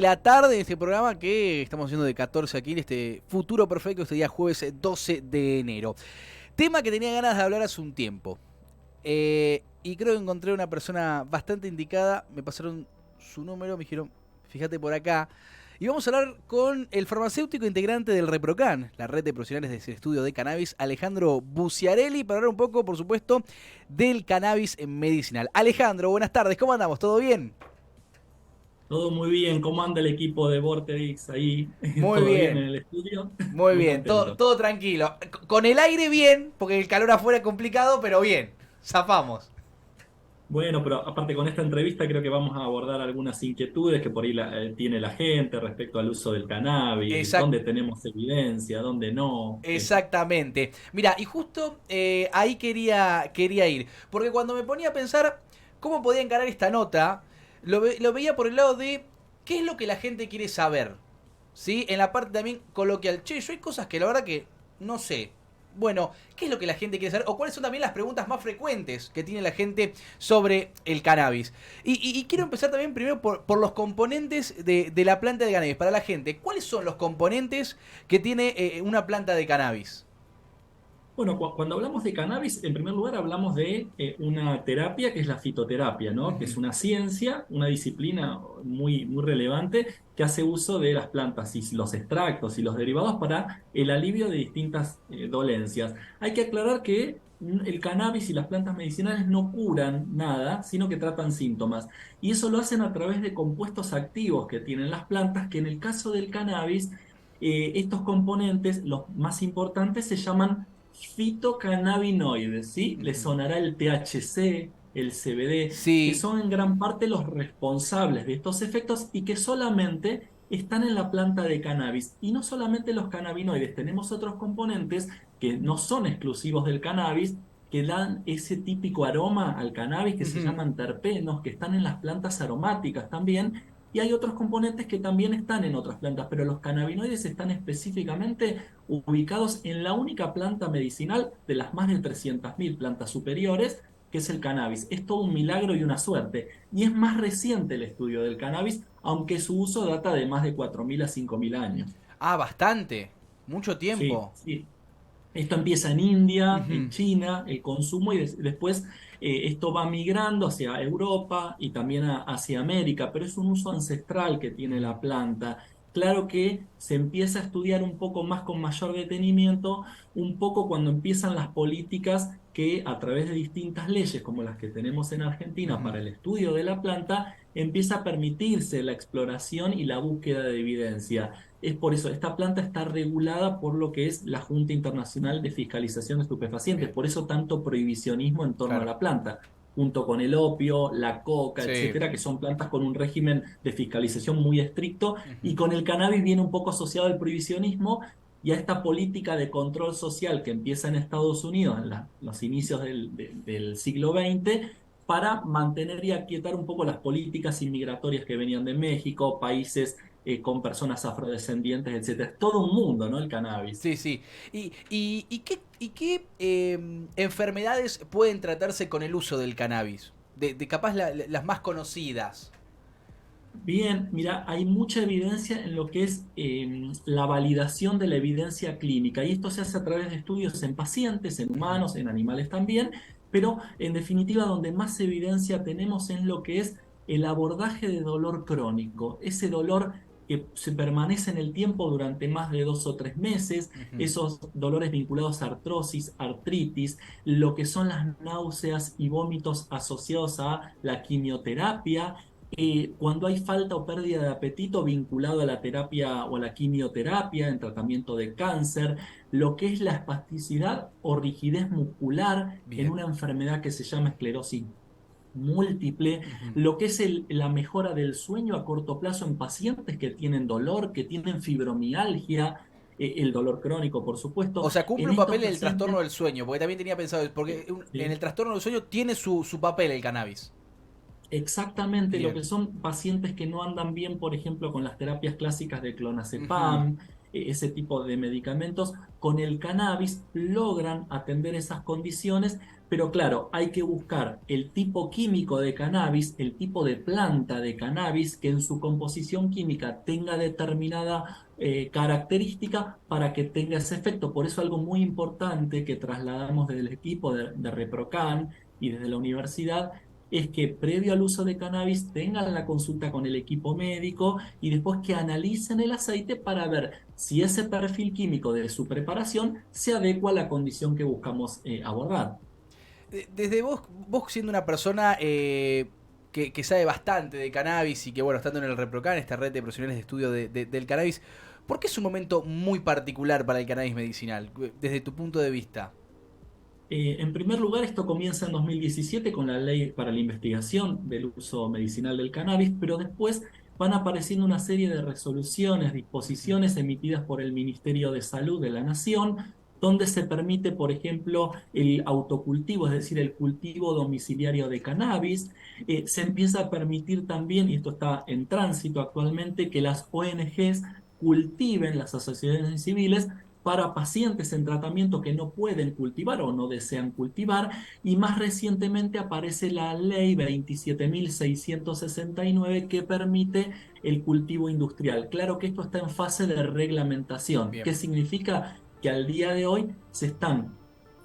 La tarde en este programa que estamos haciendo de 14 aquí, en este futuro perfecto, este día jueves 12 de enero. Tema que tenía ganas de hablar hace un tiempo. Y creo que encontré una persona bastante indicada. Me pasaron su número, me dijeron, fíjate por acá. Y vamos a hablar con el farmacéutico integrante del ReproCan, la red de profesionales del estudio de cannabis, Alejandro Buciarelli, para hablar un poco, por supuesto, del cannabis medicinal. Alejandro, buenas tardes, ¿cómo andamos? ¿Todo bien? Todo muy bien, ¿cómo anda el equipo de Vorterix ahí? Muy ¿Todo bien en bien. el estudio? Muy Muy bien, todo, contento. todo tranquilo. Con el aire bien, porque el calor afuera es complicado, pero bien. Zafamos. Bueno, pero aparte con esta entrevista creo que vamos a abordar algunas inquietudes que por ahí tiene la gente respecto al uso del cannabis, Exact- dónde tenemos evidencia, dónde no. exactamente. Mira, y justo ahí quería ir. Porque cuando me ponía a pensar cómo podía encarar esta nota, lo veía por el lado de qué es lo que la gente quiere saber. ¿Sí? En la parte también coloquial. Che, yo hay cosas que la verdad que no sé. Bueno, ¿qué es lo que la gente quiere saber? O cuáles son también las preguntas más frecuentes que tiene la gente sobre el cannabis. Y quiero empezar también primero por los componentes de la planta de cannabis. Para la gente, ¿cuáles son los componentes que tiene una planta de cannabis? Bueno, cuando hablamos de cannabis, en primer lugar hablamos de una terapia que es la fitoterapia, ¿no? Que es Ujú. una ciencia, una disciplina muy relevante que hace uso de las plantas y los extractos y los derivados para el alivio de distintas dolencias. Hay que aclarar que el cannabis y las plantas medicinales no curan nada, sino que tratan síntomas. Y eso lo hacen a través de compuestos activos que tienen las plantas, que en el caso del cannabis, estos componentes, los más importantes, se llaman fitocannabinoides, ¿sí? Les Ujú. sonará el THC, el CBD, que Sí. son en gran parte los responsables de estos efectos y que solamente están en la planta de cannabis. Y no solamente los cannabinoides, tenemos otros componentes que no son exclusivos del cannabis, que dan ese típico aroma al cannabis que se Ujú. llaman terpenos, que están en las plantas aromáticas también. Y hay otros componentes que también están en otras plantas, pero los cannabinoides están específicamente ubicados en la única planta medicinal de las más de 300.000 plantas superiores, que es el cannabis. Es todo un milagro y una suerte. Y es más reciente el estudio del cannabis, aunque su uso data de más de 4.000 a 5.000 años. Ah, bastante. Mucho Sí, tiempo. sí. Esto empieza en India, en Ujú. China, el consumo, y después esto va migrando hacia Europa y también hacia América, pero es un uso ancestral que tiene Ujú. la planta. Claro que se empieza a estudiar un poco más con mayor detenimiento, un poco cuando empiezan las políticas que a través de distintas leyes, como las que tenemos en Argentina Ujú. para el estudio de la planta, empieza a permitirse la exploración y la búsqueda de evidencia. Es por eso, esta planta está regulada por lo que es la Junta Internacional de Fiscalización de Estupefacientes, Bien, por eso tanto prohibicionismo en torno a claro. la planta, junto con el opio, la coca, Sí. etcétera, que son plantas con un régimen de fiscalización muy estricto, y Ujú. con el cannabis viene un poco asociado el prohibicionismo y a esta política de control social que empieza en Estados Unidos en los inicios del siglo XX para mantener y aquietar un poco las políticas inmigratorias que venían de México, países con personas afrodescendientes, etcétera. Es todo un mundo, ¿no? El cannabis. Sí, sí. ¿Y qué enfermedades pueden tratarse con el uso del cannabis? De capaz las más conocidas. Bien, mira, hay mucha evidencia en lo que es la validación de la evidencia clínica y esto se hace a través de estudios en pacientes, en Ujú. humanos, en animales también, pero en definitiva donde más evidencia tenemos en lo que es el abordaje de dolor crónico, ese dolor que se permanece en el tiempo durante más de 2 o 3 meses, Ujú. esos dolores vinculados a artrosis, artritis, lo que son las náuseas y vómitos asociados a la quimioterapia, cuando hay falta o pérdida de apetito vinculado a la terapia o a la quimioterapia en tratamiento de cáncer, lo que es la espasticidad o rigidez muscular en Bien. una enfermedad que se llama esclerosis múltiple, Ujú. lo que es la mejora del sueño a corto plazo en pacientes que tienen dolor, que tienen fibromialgia, el dolor crónico, por supuesto, O sea, cumple en un estos papel en el trastorno pacientes. del sueño, porque también tenía pensado, porque en el Sí. trastorno del sueño tiene su papel el cannabis. exactamente lo que Bien. son pacientes que no andan bien, por ejemplo, con las terapias clásicas de Ujú. clonazepam, ese tipo de medicamentos, con el cannabis logran atender esas condiciones, pero claro, hay que buscar el tipo químico de cannabis, el tipo de planta de cannabis que en su composición química tenga determinada característica para que tenga ese efecto. Por eso algo muy importante que trasladamos desde el equipo de ReproCan y desde la universidad es que previo al uso de cannabis tengan la consulta con el equipo médico y después que analicen el aceite para ver si ese perfil químico de su preparación se adecua a la condición que buscamos abordar. Desde vos siendo una persona que sabe bastante de cannabis y que, bueno, estando en el ReproCan, esta red de profesionales de estudio del cannabis, ¿por qué es un momento muy particular para el cannabis medicinal, desde tu punto de vista? En primer lugar, esto comienza en 2017 con la ley para la investigación del uso medicinal del cannabis, pero después van apareciendo una serie de resoluciones, disposiciones emitidas por el Ministerio de Salud de la Nación, donde se permite, por ejemplo, el autocultivo, es decir, el cultivo domiciliario de cannabis. Se empieza a permitir también, y esto está en tránsito actualmente, que las ONGs cultiven, las asociaciones civiles, para pacientes en tratamiento que no pueden cultivar o no desean cultivar, y más recientemente aparece la ley 27.669 que permite el cultivo industrial. Claro que esto está en fase de reglamentación. ¿Qué Bien. significa? Que al día de hoy se están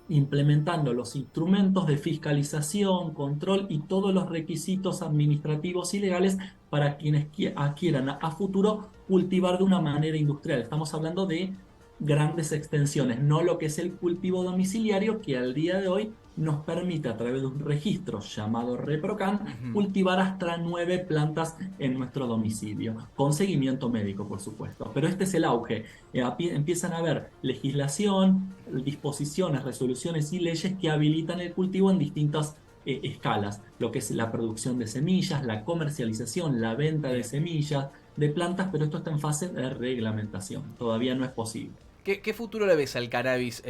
implementando los instrumentos de fiscalización, control y todos los requisitos administrativos y legales para quienes adquieran a futuro cultivar de una manera industrial. Estamos hablando de grandes extensiones, no lo que es el cultivo domiciliario que al día de hoy nos permite a través de un registro llamado ReproCan Ujú. cultivar hasta 9 plantas en nuestro domicilio, con seguimiento médico, por supuesto. Pero este es el auge. Empiezan a haber legislación, disposiciones, resoluciones y leyes que habilitan el cultivo en distintas escalas, lo que es la producción de semillas, la comercialización, la venta de Bien. semillas, de plantas, pero esto está en fase de reglamentación. Todavía no es posible. ¿Qué futuro le ves al cannabis,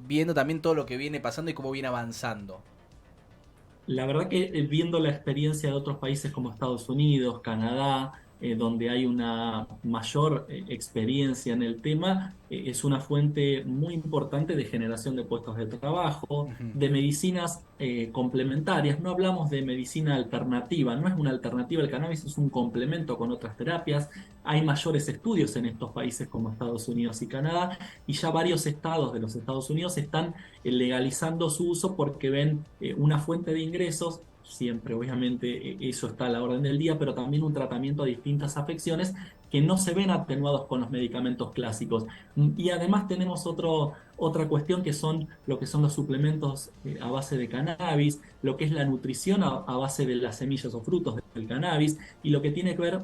viendo también todo lo que viene pasando y cómo viene avanzando? La verdad que viendo la experiencia de otros países como Estados Unidos, Canadá, donde hay una mayor experiencia en el tema, es una fuente muy importante de generación de puestos de trabajo, Ujú. de medicinas complementarias. No hablamos de medicina alternativa, no es una alternativa, el cannabis es un complemento con otras terapias. Hay mayores estudios en estos países como Estados Unidos y Canadá, y ya varios estados de los Estados Unidos están legalizando su uso porque ven una fuente de ingresos, siempre obviamente eso está a la orden del día, pero también un tratamiento a distintas afecciones que no se ven atenuados con los medicamentos clásicos. Y además tenemos otra cuestión que son lo que son los suplementos a base de cannabis, lo que es la nutrición a base de las semillas o frutos del cannabis, y lo que tiene que ver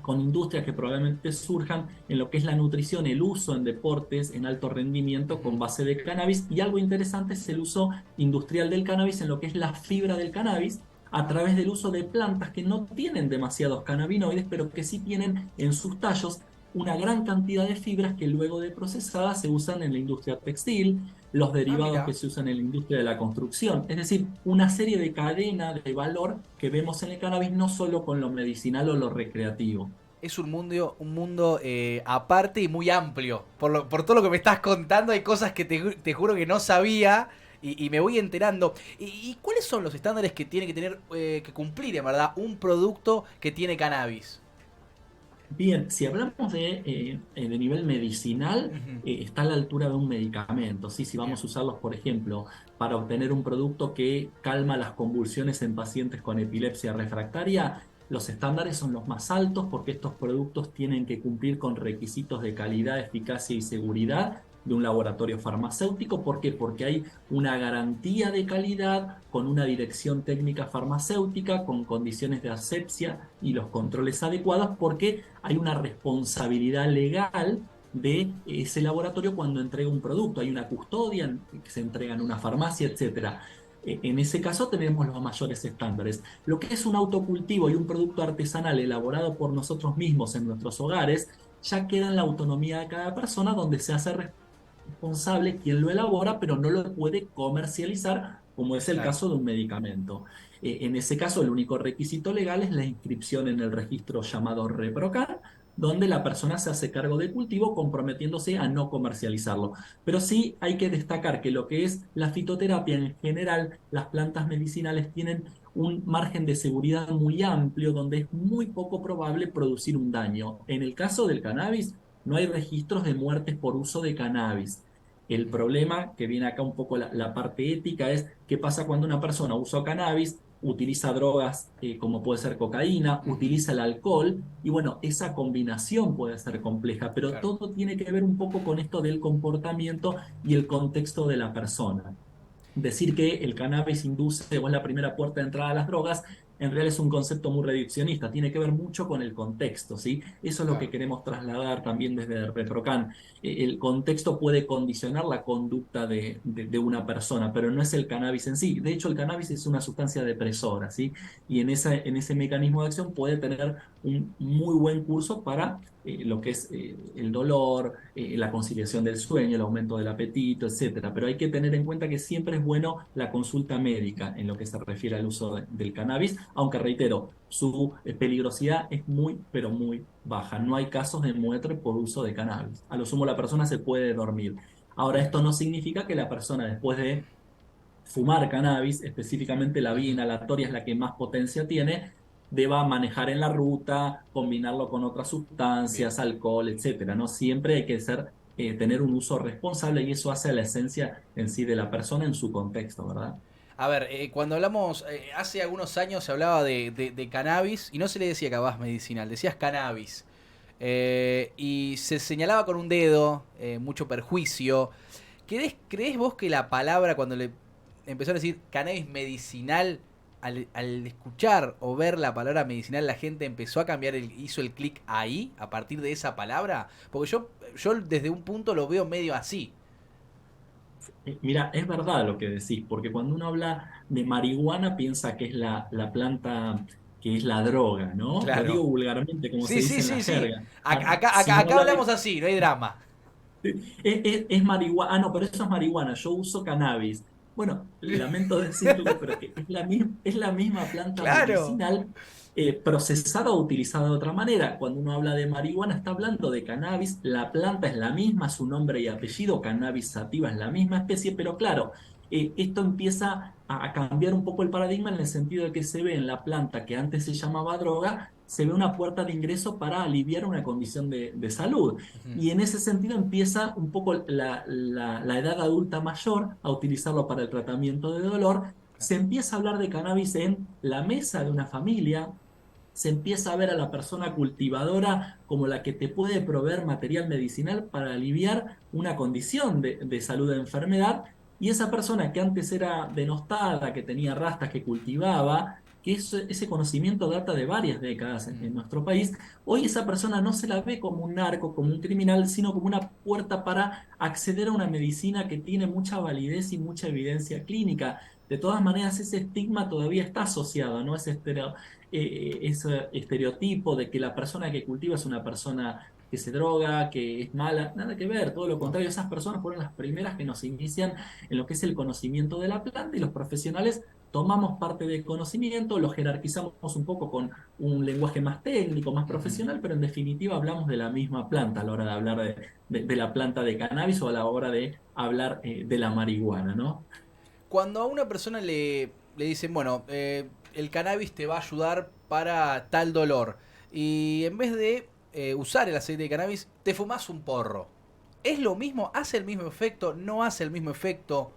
con industrias que probablemente surjan en lo que es la nutrición, el uso en deportes en alto rendimiento con Ujú. base de cannabis. Y algo interesante es el uso industrial del cannabis en lo que es la fibra del cannabis a través del uso de plantas que no tienen demasiados cannabinoides, pero que sí tienen en sus tallos una gran cantidad de fibras que luego de procesadas se usan en la industria textil, los Ah, derivados que mira. se usan en la industria de la construcción. Es decir, una serie de cadena de valor que vemos en el cannabis no solo con lo medicinal o lo recreativo. Es un mundo aparte y muy amplio. Por todo lo que me estás contando, hay cosas que te juro que no sabía y me voy enterando. ¿Y cuáles son los estándares que tiene que tener, que cumplir, en verdad, un producto que tiene cannabis? Bien, si hablamos de nivel medicinal, Ujú. está a la altura de un medicamento, ¿sí? Si Bien. vamos a usarlos, por ejemplo, para obtener un producto que calma las convulsiones en pacientes con epilepsia refractaria, los estándares son los más altos porque estos productos tienen que cumplir con requisitos de calidad, eficacia y seguridad de un laboratorio farmacéutico. ¿Por qué? Porque hay una garantía de calidad con una dirección técnica farmacéutica, con condiciones de asepsia y los controles adecuados, porque hay una responsabilidad legal de ese laboratorio cuando entrega un producto. Hay una custodia que se entrega en una farmacia, etcétera. En ese caso tenemos los mayores estándares. Lo que es un autocultivo y un producto artesanal elaborado por nosotros mismos en nuestros hogares, ya queda en la autonomía de cada persona, donde se hace responsable quien lo elabora, pero no lo puede comercializar, como es el Claro. caso de un medicamento. En ese caso, el único requisito legal es la inscripción en el registro llamado ReproCan, donde la persona se hace cargo del cultivo comprometiéndose a no comercializarlo. Pero sí hay que destacar que lo que es la fitoterapia en general, las plantas medicinales tienen un margen de seguridad muy amplio donde es muy poco probable producir un daño. En el caso del cannabis, no hay registros de muertes por uso de cannabis. El problema, que viene acá un poco la parte ética, es qué pasa cuando una persona usa cannabis, utiliza drogas como puede ser cocaína, Ujú. utiliza el alcohol, y bueno, esa combinación puede ser compleja, pero Claro. todo tiene que ver un poco con esto del comportamiento y el contexto de la persona. Decir que el cannabis induce o es la primera puerta de entrada a las drogas, en realidad es un concepto muy reduccionista, tiene que ver mucho con el contexto, ¿sí? Eso es lo que Claro. queremos trasladar también desde ReproCan. El contexto puede condicionar la conducta de una persona, pero no es el cannabis en sí. De hecho, el cannabis es una sustancia depresora, ¿sí? Y en ese mecanismo de acción puede tener un muy buen curso para lo que es el dolor, la conciliación del sueño, el aumento del apetito, etcétera. Pero hay que tener en cuenta que siempre es bueno la consulta médica en lo que se refiere al uso del cannabis, aunque reitero, su peligrosidad es muy, pero muy baja. No hay casos de muerte por uso de cannabis. A lo sumo la persona se puede dormir. Ahora, esto no significa que la persona después de fumar cannabis, específicamente la vía Ujú. inhalatoria es la que más potencia tiene, deba manejar en la ruta, combinarlo con otras Bien. sustancias, alcohol, etcétera, ¿no? Siempre hay que tener un uso responsable y eso hace a la esencia en sí de la persona en su contexto, ¿verdad? A ver, cuando hablamos, hace algunos años se hablaba de cannabis y no se le decía cannabis medicinal, decías cannabis. Y se señalaba con un dedo, mucho perjuicio. ¿Crees vos que la palabra, cuando le empezaron a decir cannabis medicinal, al escuchar o ver la palabra medicinal, la gente empezó a cambiar, hizo el clic ahí, a partir de esa palabra? Porque yo desde un punto lo veo medio así. Mira, es verdad lo que decís, porque cuando uno habla de marihuana piensa que es la planta, que es la droga, ¿no? Lo digo Claro. vulgarmente, como se Sí, dice sí, en la sí, sí. jerga. Ahora, si uno Acá habla hablamos de así, no hay drama. Es marihuana. Ah, no, pero eso es marihuana. Yo uso cannabis. Bueno, lamento decirlo, pero que es la misma planta Claro. medicinal procesada o utilizada de otra manera. Cuando uno habla de marihuana, está hablando de cannabis. La planta es la misma, su nombre y apellido, cannabis sativa, es la misma especie, pero claro, esto empieza a cambiar un poco el paradigma en el sentido de que se ve en la planta que antes se llamaba droga, se ve una puerta de ingreso para aliviar una condición de salud. Ujú. Y en ese sentido empieza un poco la edad adulta mayor a utilizarlo para el tratamiento de dolor. Se empieza a hablar de cannabis en la mesa de una familia, se empieza a ver a la persona cultivadora como la que te puede proveer material medicinal para aliviar una condición de salud de enfermedad. Y esa persona que antes era denostada, que tenía rastas, que cultivaba, que ese conocimiento data de varias décadas en nuestro país, hoy esa persona no se la ve como un narco, como un criminal, sino como una puerta para acceder a una medicina que tiene mucha validez y mucha evidencia clínica. De todas maneras, ese estigma todavía está asociado, ¿no? Ese estereotipo de que la persona que cultiva es una persona que se droga, que es mala, nada que ver, todo lo No. contrario, esas personas fueron las primeras que nos inician en lo que es el conocimiento de la planta y los profesionales tomamos parte del conocimiento, lo jerarquizamos un poco con un lenguaje más técnico, más Ujú. profesional, pero en definitiva hablamos de la misma planta a la hora de hablar de la planta de cannabis o a la hora de hablar de la marihuana, ¿no? Cuando a una persona le dicen, bueno, el cannabis te va a ayudar para tal dolor, y en vez de usar el aceite de cannabis, te fumas un porro. ¿Es lo mismo? ¿Hace el mismo efecto? ¿No hace el mismo efecto?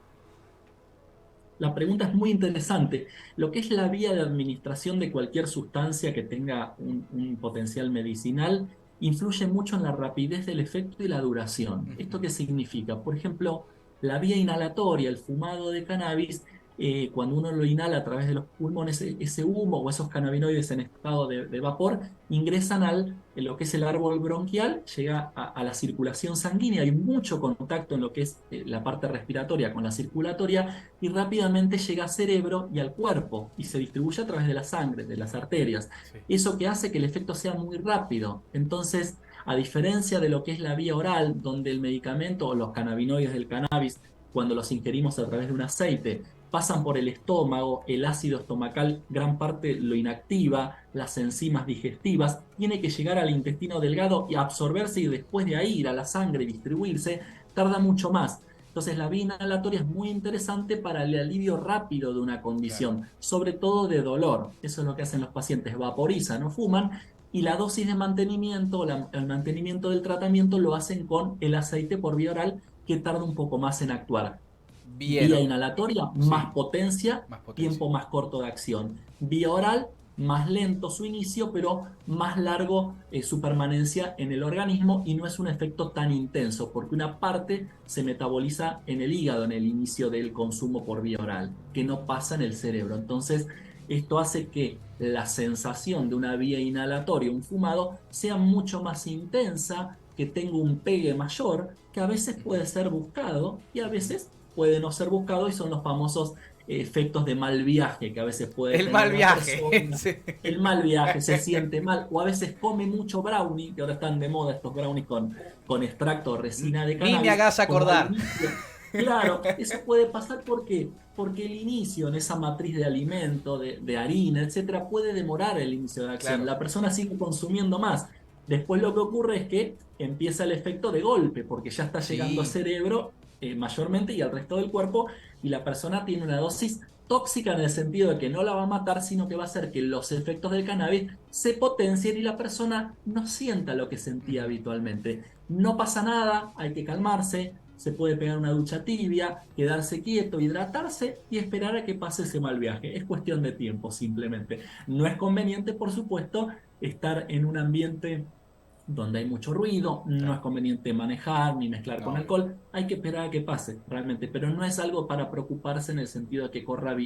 La pregunta es muy interesante. Lo que es la vía de administración de cualquier sustancia que tenga un potencial medicinal influye mucho en la rapidez del efecto y la duración. Ujú. ¿Esto qué significa? Por ejemplo, la vía inhalatoria, el fumado de cannabis, cuando uno lo inhala a través de los pulmones, ese humo o esos cannabinoides en estado de vapor ingresan en lo que es el árbol bronquial, llega a la circulación sanguínea, hay mucho contacto en lo que es la parte respiratoria con la circulatoria y rápidamente llega al cerebro y al cuerpo y se distribuye a través de la sangre, de las arterias. Sí. Eso que hace que el efecto sea muy rápido. Entonces, a diferencia de lo que es la vía oral, donde el medicamento o los cannabinoides del cannabis, cuando los ingerimos a través de un aceite, pasan por el estómago, el ácido estomacal gran parte lo inactiva, las enzimas digestivas, tiene que llegar al intestino delgado y absorberse y después de ahí ir a la sangre y distribuirse, tarda mucho más. Entonces la vía inhalatoria es muy interesante para el alivio rápido de una Claro. condición, sobre todo de dolor. Eso es lo que hacen los pacientes, vaporizan o fuman y la dosis de mantenimiento, el mantenimiento del tratamiento lo hacen con el aceite por vía oral que tarda un poco más en actuar. Bien, Vía inhalatoria, sí, más potencia, más potencia. tiempo más corto de acción. Vía oral, más lento su inicio, pero más largo su permanencia en el organismo y no es un efecto tan intenso, porque una parte se metaboliza en el hígado en el inicio del consumo por vía oral, que no pasa en el cerebro. Entonces, esto hace que la sensación de una vía inhalatoria, un fumado, sea mucho más intensa, que tenga un pegue mayor, que a veces puede Ujú, ser buscado y a ujú. veces puede no ser buscado y son los famosos efectos de mal viaje que a veces puede El tener mal una viaje. persona. Sí. El mal viaje, se siente mal o a veces come mucho brownie, que ahora están de moda estos brownies con extracto o resina de Ni me cannabis, hagas como al acordar. inicio. Claro, eso puede pasar porque el inicio en esa matriz de alimento, de harina, etcétera, puede demorar el inicio de la acción. Claro. La persona sigue consumiendo más. Después lo que ocurre es que empieza el efecto de golpe, porque ya está llegando al Sí. cerebro mayormente y al resto del cuerpo, y la persona tiene una dosis tóxica en el sentido de que no la va a matar, sino que va a hacer que los efectos del cannabis se potencien y la persona no sienta lo que sentía Ujú. habitualmente. No pasa nada, hay que calmarse, se puede pegar una ducha tibia, quedarse quieto, hidratarse y esperar a que pase ese mal viaje. Es cuestión de tiempo simplemente. No es conveniente, por supuesto, estar en un ambiente donde hay mucho ruido, no es Claro. conveniente manejar ni mezclar No, con obvio. alcohol, hay que esperar a que pase realmente, pero no es algo para preocuparse en el sentido de que corra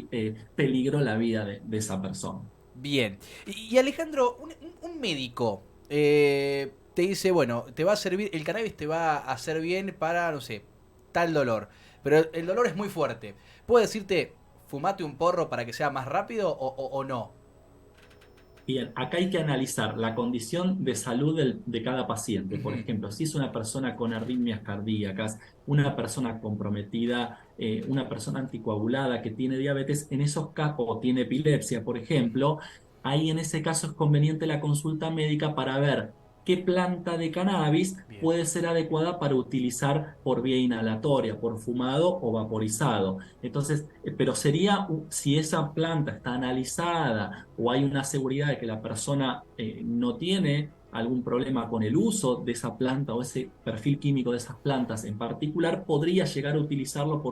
peligro la vida de esa persona. Bien. Y Alejandro, un médico te dice, bueno, te va a servir, el cannabis te va a hacer bien para, no sé, tal dolor. Pero el dolor es muy fuerte. ¿Puedo decirte, fumate un porro para que sea más rápido o no? Bien, acá hay que analizar la condición de salud de cada paciente. Por Ujú. ejemplo, si es una persona con arritmias cardíacas, una persona comprometida, una persona anticoagulada que tiene diabetes, en esos casos, o tiene epilepsia, por Ujú. ejemplo, ahí en ese caso es conveniente la consulta médica para ver qué planta de cannabis Bien. puede ser adecuada para utilizar por vía inhalatoria, por fumado o vaporizado. Entonces, pero sería, si esa planta está analizada o hay una seguridad de que la persona no tiene algún problema con el uso de esa planta o ese perfil químico de esas plantas en particular, podría llegar a utilizarlo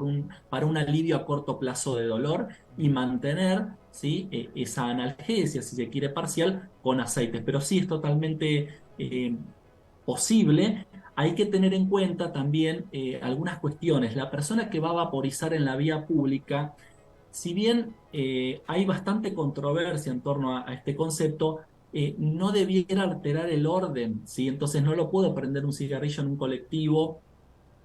para un alivio a corto plazo de dolor y Bien. mantener, ¿sí? Esa analgesia, si se quiere, parcial con aceites. Pero sí es totalmente posible. Hay que tener en cuenta también algunas cuestiones. La persona que va a vaporizar en la vía pública, si bien hay bastante controversia en torno a este concepto, no debiera alterar el orden, ¿sí? Entonces no lo puedo prender un cigarrillo en un colectivo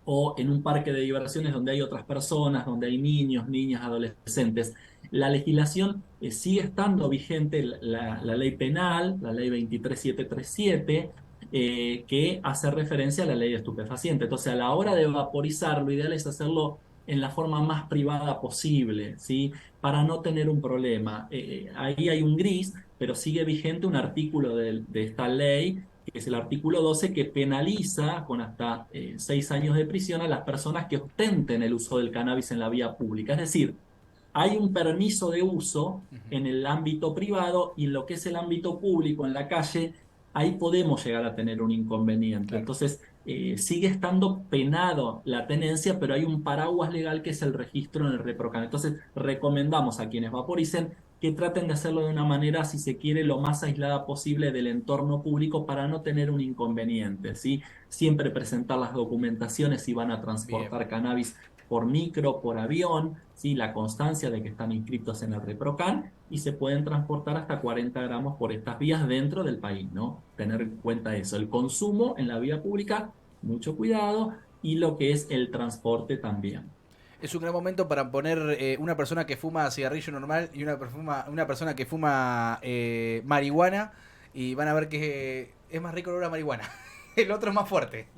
o en un parque de diversiones donde hay otras personas, donde hay niños, niñas, adolescentes. La legislación sigue estando vigente, la ley penal, la ley 23737, que hace referencia a la ley de estupefaciente. Entonces, a la hora de vaporizar, lo ideal es hacerlo en la forma más privada posible, ¿sí? Para no tener un problema. Ahí hay un gris, pero sigue vigente un artículo de esta ley que es el artículo 12, que penaliza con hasta 6 años de prisión a las personas que ostenten el uso del cannabis en la vía pública. Es decir, hay un permiso de uso Ujú. en el ámbito privado y en lo que es el ámbito público, en la calle, ahí podemos llegar a tener un inconveniente. Claro. Entonces, sigue estando penado la tenencia, pero hay un paraguas legal que es el registro en el ReproCan. Entonces, recomendamos a quienes vaporicen que traten de hacerlo de una manera, si se quiere, lo más aislada posible del entorno público para no tener un inconveniente, ¿sí? Siempre presentar las documentaciones si van a Bien. transportar cannabis por micro, por avión, ¿sí? La constancia de que están inscritos en el ReproCan y se pueden transportar hasta 40 gramos por estas vías dentro del país, ¿no? Tener en cuenta eso. El consumo en la vía pública, mucho cuidado, y lo que es el transporte también. Es un gran momento para poner una persona que fuma cigarrillo normal y una persona que fuma marihuana y van a ver que es más rico el olor a marihuana. El otro es más fuerte.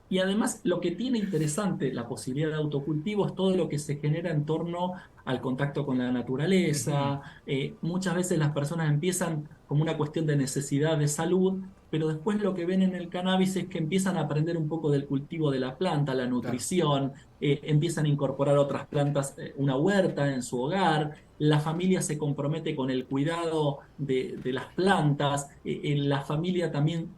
Y además lo que tiene interesante la posibilidad de autocultivo es todo lo que se genera en torno al contacto con la Ujú, naturaleza. Muchas veces las personas empiezan como una cuestión de necesidad de salud, pero después lo que ven en el cannabis es que empiezan a aprender un poco del cultivo de la planta, la claro. nutrición, empiezan a incorporar otras plantas, una huerta en su hogar. La familia se compromete con el cuidado de las plantas. La familia también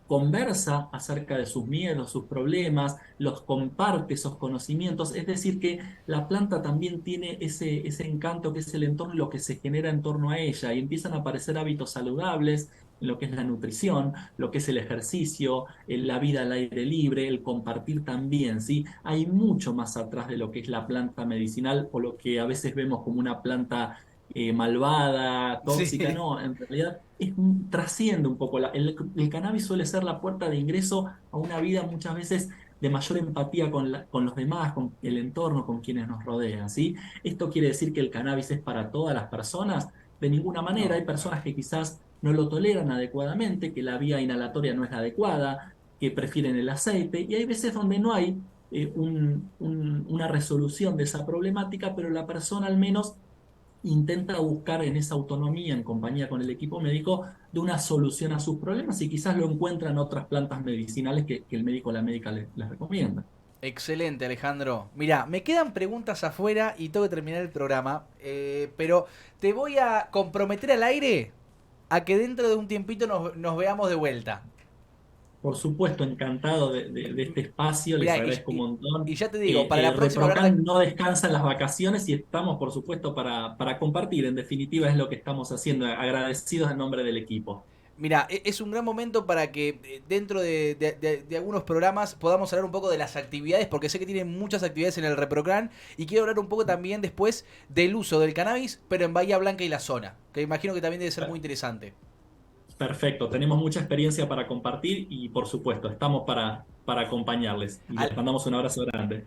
conversa acerca de sus miedos, sus problemas, los comparte esos conocimientos. Es decir, que la planta también tiene ese encanto que es el entorno, lo que se genera en torno a ella, y empiezan a aparecer hábitos saludables en lo que es la nutrición, lo que es el ejercicio, la vida al aire libre, el compartir también, ¿sí? Hay mucho más atrás de lo que es la planta medicinal o lo que a veces vemos como una planta malvada, tóxica. Sí. No, en realidad trasciende un poco. El cannabis suele ser la puerta de ingreso a una vida muchas veces de mayor empatía con los demás, con el entorno, con quienes nos rodean, ¿sí? ¿Esto quiere decir que el cannabis es para todas las personas? De ninguna manera. Hay No, claro. personas que quizás no lo toleran adecuadamente, que la vía inhalatoria no es la adecuada, que prefieren el aceite, y hay veces donde no hay una resolución de esa problemática, pero la persona al menos intenta buscar en esa autonomía, en compañía con el equipo médico, de una solución a sus problemas y quizás lo encuentra en otras plantas medicinales que el médico o la médica les recomienda. Excelente, Alejandro. Mira, me quedan preguntas afuera y tengo que terminar el programa, pero te voy a comprometer al aire a que dentro de un tiempito nos veamos de vuelta. Por supuesto, encantado de este espacio, les Mira, agradezco un y montón. ya te digo, para la próxima hablar de... ReproCan no descansa en las vacaciones y estamos, por supuesto, para compartir. En definitiva, es lo que estamos haciendo. Agradecidos en nombre del equipo. Mira, es un gran momento para que dentro de algunos programas podamos hablar un poco de las actividades, porque sé que tienen muchas actividades en el ReproCran y quiero hablar un poco también después del uso del cannabis, pero en Bahía Blanca y la zona, que imagino que también debe ser muy interesante. Perfecto, tenemos mucha experiencia para compartir y, por supuesto, estamos para acompañarles. Y les Al- mandamos un abrazo grande.